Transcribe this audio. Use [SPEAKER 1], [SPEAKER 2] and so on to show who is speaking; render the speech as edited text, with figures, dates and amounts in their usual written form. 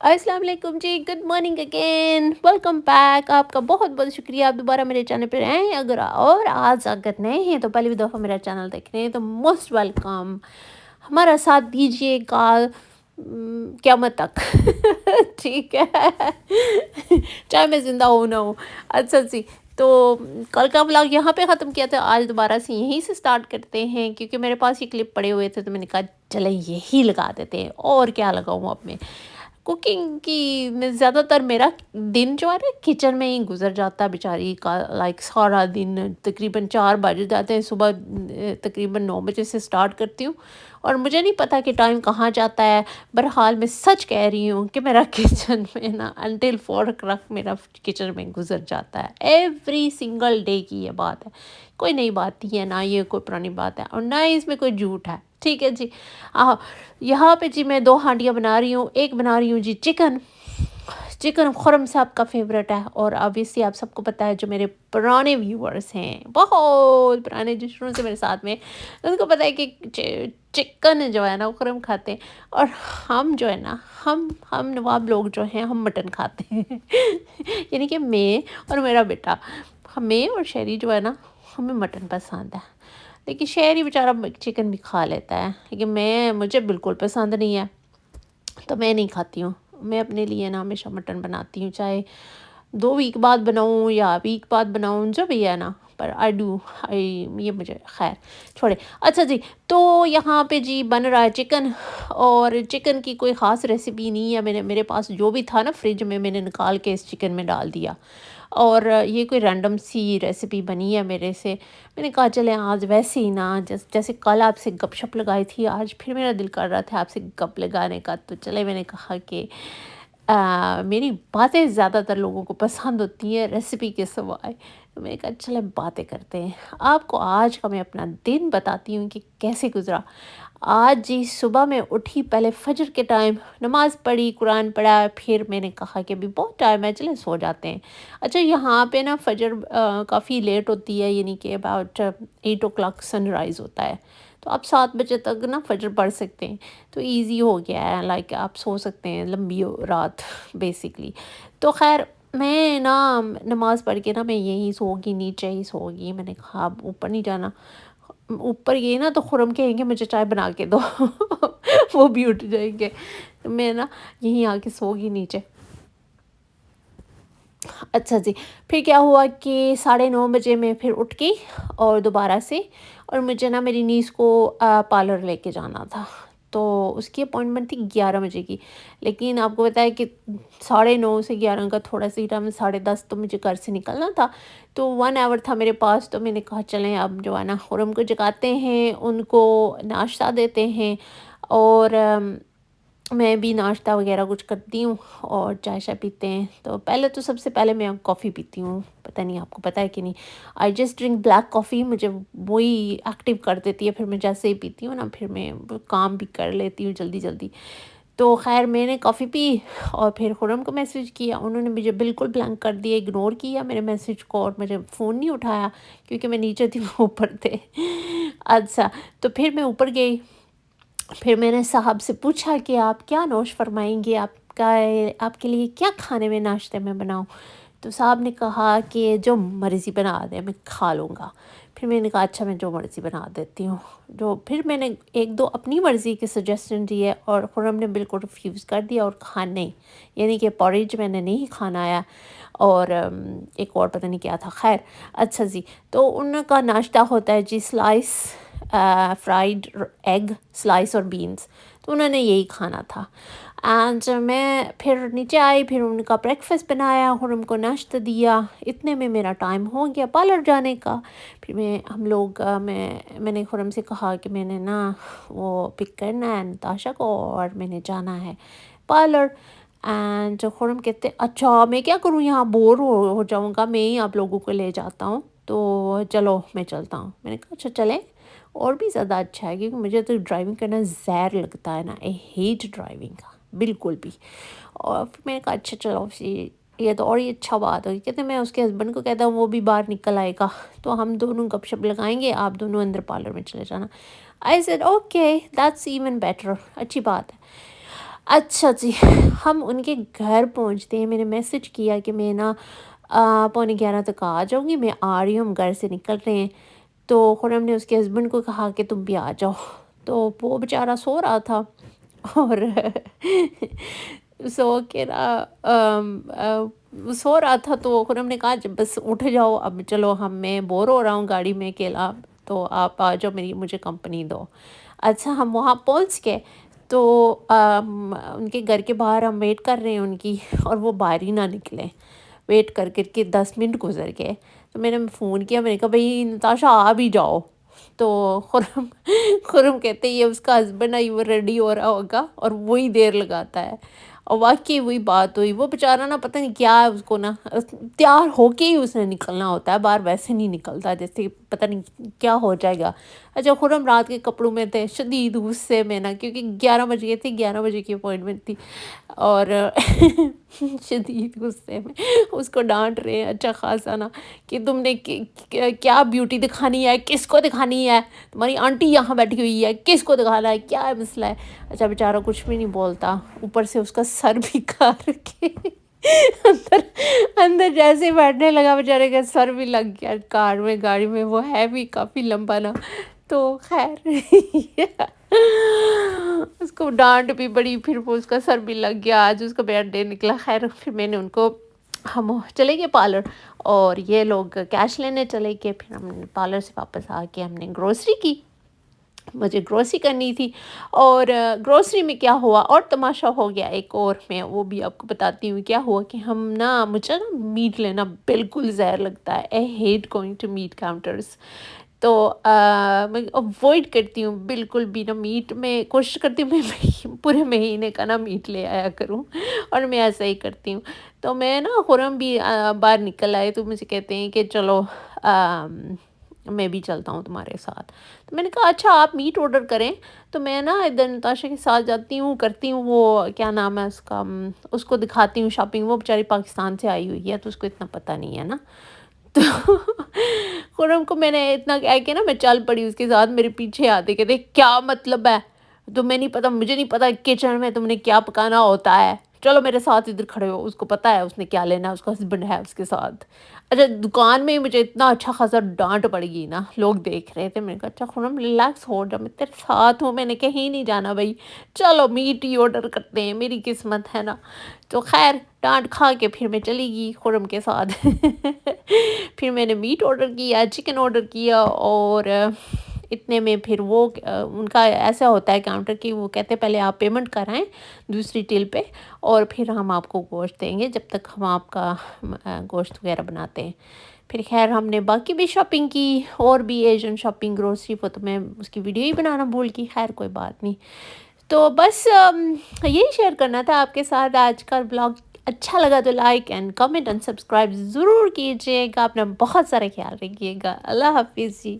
[SPEAKER 1] السلام علیکم جی، good morning again, welcome back. آپ کا بہت بہت شکریہ، آپ دوبارہ میرے چینل پہ ہیں. اگر نئے ہیں تو پہلی بھی دفعہ میرا چینل دیکھ رہے ہیں تو موسٹ ویلکم. ہمارا ساتھ دیجیے گا قیامت تک. ٹھیک ہے، چاہے میں زندہ ہوں نہ ہوں. اچھا جی، تو کل کا ولاگ یہاں پہ ختم کیا تھا. آج دوبارہ سے یہیں سے سٹارٹ کرتے ہیں کیونکہ میرے پاس یہ کلپ پڑے ہوئے تھے تو میں نے کہا چلیں یہی لگا دیتے ہیں. اور کیا لگاؤں اب میں کوکنگ کی میں زیادہ تر میرا دن جو ہے نا کچن میں ہی گزر جاتا ہے بیچاری کا. لائک سارا دن تقریباً 4 بج جاتے ہیں صبح، تقریباً 9 بجے سے سٹارٹ کرتی ہوں اور مجھے نہیں پتہ کہ ٹائم کہاں جاتا ہے. بہرحال میں سچ کہہ رہی ہوں کہ میرا کچن میں نا انٹل 4 o'clock میرا کچن میں گزر جاتا ہے. ایوری سنگل ڈے کی یہ بات ہے، کوئی نئی بات نہیں ہے، نہ یہ کوئی پرانی بات ہے اور نہ ہی اس میں کوئی جھوٹ ہے. ٹھیک ہے جی. یہاں پہ جی میں 2 ہانڈیاں بنا رہی ہوں. ایک بنا رہی ہوں جی چکن خرم صاحب کا فیوریٹ ہے اور obviously آپ سب کو پتہ ہے جو میرے پرانے ویورز ہیں، بہت پرانے جو شروع سے میرے ساتھ میں، ان کو پتہ ہے کہ چکن جو ہے نا وہ خرم کھاتے ہیں اور ہم جو ہے نا ہم نواب لوگ جو ہیں ہم مٹن کھاتے ہیں. یعنی کہ میں اور میرا بیٹا، ہمیں اور شہری جو ہے نا ہمیں مٹن پسند ہے. لیکن شہری بیچارہ چکن بھی کھا لیتا ہے لیکن مجھے بالکل پسند نہیں ہے تو میں نہیں کھاتی ہوں. میں اپنے لیے نا ہمیشہ مٹن بناتی ہوں، چاہے 2 ویک بعد بناؤں یا ویک بعد بناؤں، جو بھی ہے نا. پر یہ مجھے خیر چھوڑے. اچھا جی، تو یہاں پہ جی بن رہا ہے چکن اور چکن کی کوئی خاص ریسیپی نہیں ہے. میرے پاس جو بھی تھا نا فریج میں نے نکال کے اس چکن میں ڈال دیا اور یہ کوئی رینڈم سی ریسیپی بنی ہے میرے سے. میں نے کہا چلیں آج ویسے ہی نا جیسے کل آپ سے گپ شپ لگائی تھی، آج پھر میرا دل کر رہا تھا آپ سے گپ لگانے کا. تو چلے میں نے کہا کہ میری باتیں زیادہ تر لوگوں کو پسند ہوتی ہیں ریسیپی کے سوائے. تو میں نے کہا چلیں باتیں کرتے ہیں. آپ کو آج کا میں اپنا دن بتاتی ہوں کہ کیسے گزرا. آج جی صبح میں اٹھی، پہلے فجر کے ٹائم نماز پڑھی، قرآن پڑھا، پھر میں نے کہا کہ ابھی بہت ٹائم ہے چلیں سو جاتے ہیں. اچھا یہاں پہ نا فجر کافی لیٹ ہوتی ہے، یعنی کہ اباؤٹ 8 o'clock سن رائز ہوتا ہے. تو آپ 7 بجے تک نا فجر پڑھ سکتے ہیں تو ایزی ہو گیا ہے. لائک آپ سو سکتے ہیں لمبی رات بیسکلی. تو خیر میں نا نماز پڑھ کے نا میں یہیں سو گی، نیچے ہی سو گی. میں نے کہا اب اوپر نہیں جانا، اوپر گئی نا تو خرم کہیں گے مجھے چائے بنا کے دو. وہ بھی اٹھ جائیں گے. میں نا یہیں آ کے سو گی نیچے. اچھا جی، پھر کیا ہوا کہ 9:30 بجے میں پھر اٹھ گئی اور دوبارہ سے، اور مجھے نا میری نیس کو پارلر لے کے جانا تھا. تو اس کی اپوائنٹمنٹ تھی 11 بجے کی، لیکن آپ کو بتایا کہ 9:30 سے 11 کا تھوڑا سا ٹائم، 10:30 تو مجھے گھر سے نکلنا تھا. تو 1 hour تھا میرے پاس. تو میں نے کہا چلیں اب جو ہے نا خرم کو جگاتے ہیں، ان کو ناشتہ دیتے ہیں اور میں بھی ناشتہ وغیرہ کچھ کرتی ہوں اور چائے شائے پیتے ہیں. تو پہلے تو سب سے پہلے میں کافی پیتی ہوں. پتہ نہیں آپ کو پتہ ہے کہ نہیں، آئی جسٹ ڈرنک بلیک کافی. مجھے وہی ایکٹیو کر دیتی ہے. پھر میں جیسے ہی پیتی ہوں نا پھر میں کام بھی کر لیتی ہوں جلدی جلدی. تو خیر میں نے کافی پی اور پھر خرم کو میسیج کیا. انہوں نے مجھے بالکل بلینک کر دیا، اگنور کیا میرے میسیج کو اور مجھے فون نہیں اٹھایا کیونکہ میں نیچے تھی، وہ اوپر تھے. اچھا تو پھر میں اوپر گئی. پھر میں نے صاحب سے پوچھا کہ آپ کیا نوش فرمائیں گے، آپ کے لیے کیا کھانے میں ناشتے میں بناؤں. تو صاحب نے کہا کہ جو مرضی بنا دے میں کھا لوں گا. پھر میں نے کہا اچھا میں جو مرضی بنا دیتی ہوں. پھر میں نے 1-2 اپنی مرضی کے سجیشن دیے اور خرم نے بالکل ریفیوز کر دیا اور کہا نہیں، یعنی کہ پوریج میں نے نہیں کھانا ہے اور ایک اور پتہ نہیں کیا تھا. خیر اچھا جی، تو ان کا ناشتہ ہوتا ہے جی سلائس فرائیڈ ایگ سلائس اور بینس. تو انہوں نے یہی کھانا تھا. اینڈ میں پھر نیچے آئی، پھر ان کا بریکفسٹ بنایا اور ان کو ناشتہ دیا. اتنے میں میرا ٹائم ہو گیا پارلر جانے کا. پھر میں نے خرم سے کہا کہ میں نے نا وہ پک کرنا ہے نتاشا کو اور میں نے جانا ہے پارلر. اینڈ خرم کہتے اچھا میں کیا کروں، یہاں بور ہو جاؤں گا، میں ہی آپ لوگوں کو لے جاتا ہوں، تو چلو میں چلتا ہوں. میں نے کہا اچھا چلیں، اور بھی زیادہ اچھا ہے کیونکہ مجھے تو ڈرائیونگ کرنا زہر لگتا ہے نا. آئی ہیٹ ڈرائیونگ کا بالکل بھی. اور پھر میں نے کہا اچھا چلو یہ تو اور ہی اچھا بات ہوگی. کہتے میں اس کے ہسبینڈ کو کہتا ہوں وہ بھی باہر نکل آئے گا تو ہم دونوں گپ شپ لگائیں گے، آپ دونوں اندر پارلر میں چلے جانا. I said okay that's even better, اچھی بات ہے. اچھا جی، ہم ان کے گھر پہنچتے ہیں، میں نے میسج کیا کہ میں نا 11:15 تک آ جاؤں گی، میں آ رہی ہوں، ہم گھر سے نکل رہے ہیں۔ تو خرم نے اس کے ہسبینڈ کو کہا کہ تم بھی آ جاؤ، تو وہ بیچارہ سو رہا تھا اور سو کے نا سو رہا تھا، تو خرم نے کہا جب بس اٹھ جاؤ اب، چلو میں بور ہو رہا ہوں گاڑی میں اکیلا، تو آپ آ جاؤ، مجھے کمپنی دو۔ اچھا ہم وہاں پہنچ گئے، تو ان کے گھر کے باہر ہم ویٹ کر رہے ہیں ان کی، اور وہ باہر ہی نہ نکلے، ویٹ کر کر کے 10 منٹ گزر گئے۔ تو میں نے فون کیا، میں نے کہا بھائی نتاشا آ بھی جاؤ، تو خرم کہتے یہ اس کا ہسبینڈ ہے، وہ ریڈی ہو رہا ہوگا اور وہی دیر لگاتا ہے، اور واقعی وہی بات ہوئی۔ وہ بیچارہ نا پتہ نہیں کیا ہے، اس کو نا تیار ہو کے ہی اس نے نکلنا ہوتا ہے، باہر ویسے نہیں نکلتا جیسے پتہ نہیں کیا ہو جائے گا۔ اچھا خرم رات کے کپڑوں میں تھے، شدید غصے میں نا، کیونکہ 11 بج گئے تھے، 11 بجے کی اپوائنٹمنٹ تھی، اور شدید غصے میں اس کو ڈانٹ رہے ہیں اچھا خاصا نا، کہ تم نے کیا بیوٹی دکھانی ہے، کس کو دکھانی ہے، تمہاری آنٹی یہاں بیٹھی ہوئی ہے، کس کو دکھانا ہے، کیا ہے مسئلہ ہے۔ اچھا بیچارہ کچھ بھی نہیں بولتا، اوپر سے اس کا سر بھی کار کے اندر اندر جیسے بیٹھنے لگا، بیچارے کا سر بھی لگ گیا کار میں، گاڑی میں، وہ ہے بھی کافی لمبا نا، تو خیر اس کو ڈانٹ بھی بڑی، پھر وہ اس کا سر بھی لگ گیا، آج اس کا بیڈ ڈے نکلا۔ خیر پھر میں نے ان کو، ہم چلے گئے پارلر، اور یہ لوگ کیش لینے چلے گئے، پھر ہم نے پارلر سے واپس آ کے ہم نے گروسری کی، مجھے گروسری کرنی تھی، اور گروسری میں کیا ہوا اور تماشا ہو گیا ایک اور، میں وہ بھی آپ کو بتاتی ہوں کیا ہوا، کہ ہم نا، مجھے نا میٹ لینا بالکل زہر لگتا ہے، I hate going to meat counters, تو میں اوائڈ کرتی ہوں بالکل بھی نا میٹ، میں کوشش کرتی ہوں میں پورے مہینے کا نا میٹ لے آیا کروں، اور میں ایسا ہی کرتی ہوں۔ تو میں نا خرم بھی باہر نکل آئے، تو مجھے کہتے ہیں کہ چلو میں بھی چلتا ہوں تمہارے ساتھ، تو میں نے کہا اچھا آپ میٹ آرڈر کریں، تو میں نا ادھر نتاشا کے ساتھ جاتی ہوں، کرتی ہوں وہ کیا نام ہے اس کا، اس کو دکھاتی ہوں شاپنگ، وہ بیچاری پاکستان سے آئی ہوئی ہے، تو اس کو اتنا پتہ نہیں ہے نا، تو خرم کو میں نے اتنا کہا کہ نا میں چل پڑی اس کے ساتھ، میرے پیچھے آتے کہتے کیا مطلب ہے، تمہیں نہیں پتہ، مجھے نہیں پتہ کچن میں تم نے کیا پکانا ہوتا ہے، چلو میرے ساتھ ادھر کھڑے ہو، اس کو پتہ ہے اس نے کیا لینا ہے، اس کا ہسبینڈ ہے اس کے ساتھ۔ اچھا دکان میں مجھے اتنا اچھا خاصا ڈانٹ پڑ گئی نا، لوگ دیکھ رہے تھے، میں نے کہا اچھا خرم ریلیکس ہو جا، میں تیرے ساتھ ہوں، میں نے کہیں نہیں جانا بھائی، چلو میٹ ہی آرڈر کرتے ہیں، میری قسمت ہے نا۔ تو خیر ڈانٹ کھا کے پھر میں چلی گئی خرم کے ساتھ پھر میں نے میٹ آرڈر کیا، چکن آرڈر کیا، اور اتنے میں پھر وہ ان کا ایسا ہوتا ہے کاؤنٹر کی، وہ کہتے ہیں پہلے آپ پیمنٹ کرائیں دوسری ٹل پہ، اور پھر ہم آپ کو گوشت دیں گے، جب تک ہم آپ کا گوشت وغیرہ بناتے ہیں۔ پھر خیر ہم نے باقی بھی شاپنگ کی، اور بھی ایشین شاپنگ گروسری، وہ تو میں اس کی ویڈیو ہی بنانا بھول گئی، خیر کوئی بات نہیں۔ تو بس یہی شیئر کرنا تھا آپ کے ساتھ آج کا بلاگ، اچھا لگا تو like and comment and subscribe ضرور کیجیے گا، اپنا بہت سارا خیال رکھیے گا، اللہ حافظ جی۔